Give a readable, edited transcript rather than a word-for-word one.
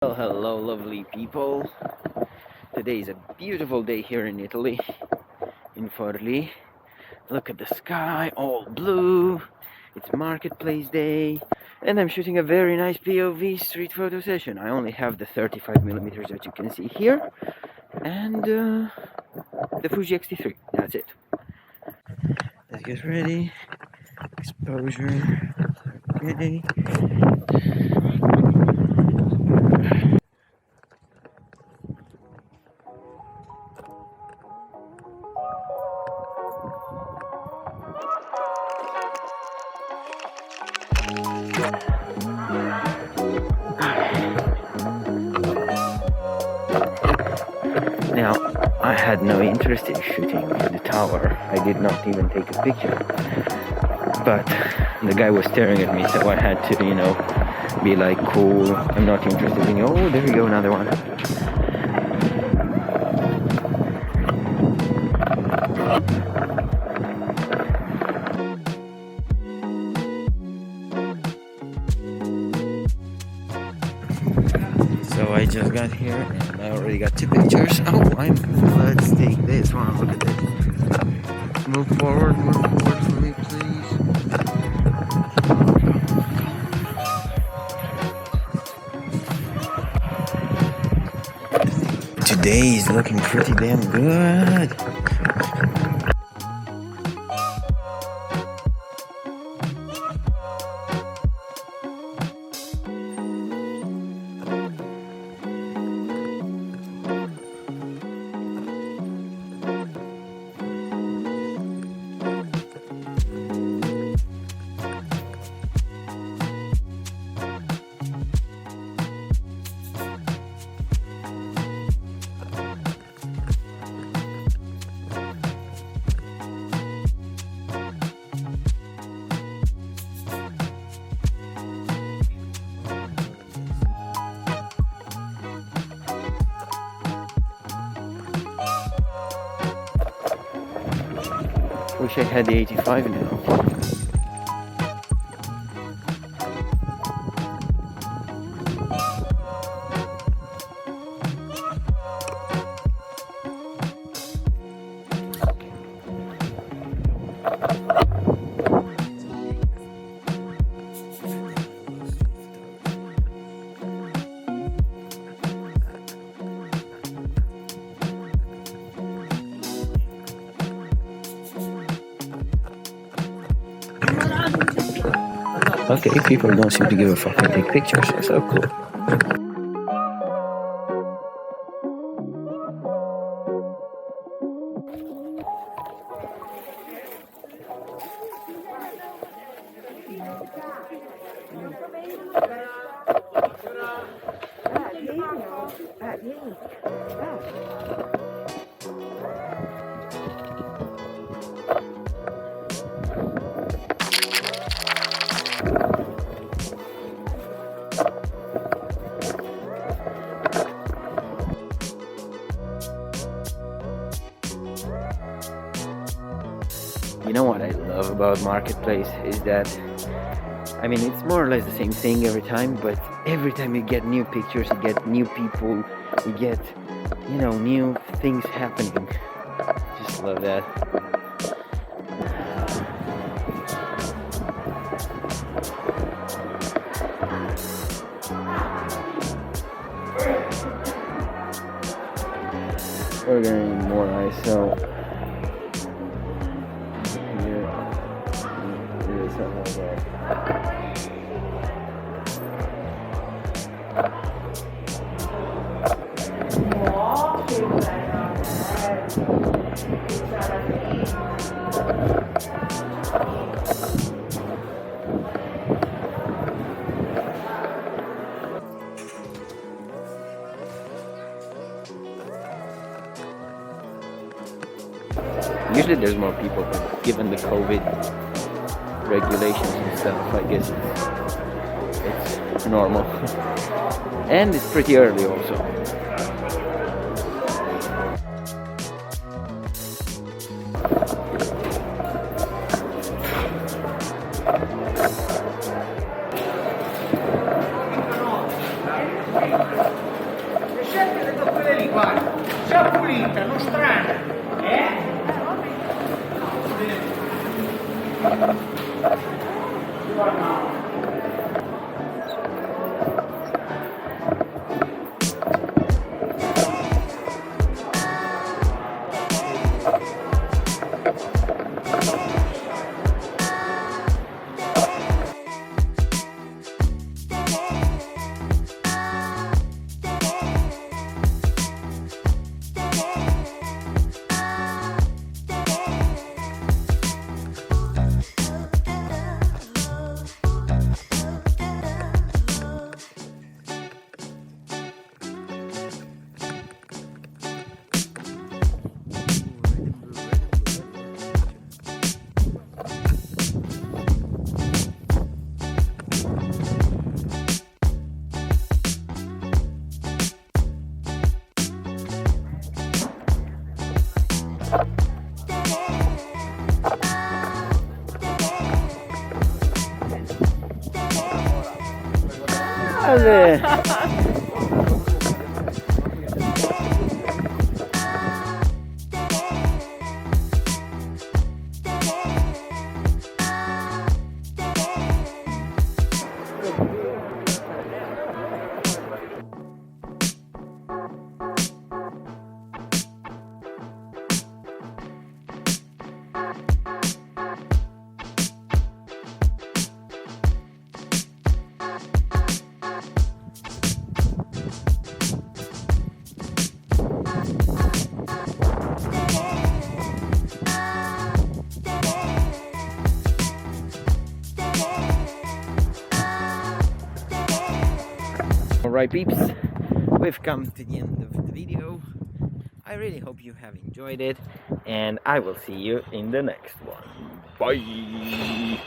Well, hello lovely people. Today is a beautiful day here in Italy, in Forlì. Look at the sky, all blue. It's marketplace day, and I'm shooting a very nice POV street photo session. I only have the 35mm that you can see here, and the Fuji X-T3. That's it. Let's get ready. Exposure. Okay. Now, I had no interest in shooting the tower. I did not even take a picture. But the guy was staring at me, so I had to, be like, cool, I'm not interested in you. Oh, there we go, another one. So I just got here and I already got 2 pictures. Let's take this one. Look at this. Move forward for me, please. Today is looking pretty damn good. Wish I had the 85 now. Okay, people don't seem to give a fuck and take pictures. That's so cool. You know what I love about Marketplace is that, it's more or less the same thing every time, but every time you get new pictures, you get new people, you get, new things happening. Just love that. We're gonna need more ISO. Usually there's more people, but given the COVID regulations and stuff, I guess it's normal. And it's pretty early also. Scegliete da quelle lì, guarda, già pulita, non strana, Guarda. Vabbè. Alright peeps, we've come to the end of the video. I really hope you have enjoyed it, and I will see you in the next one. Bye!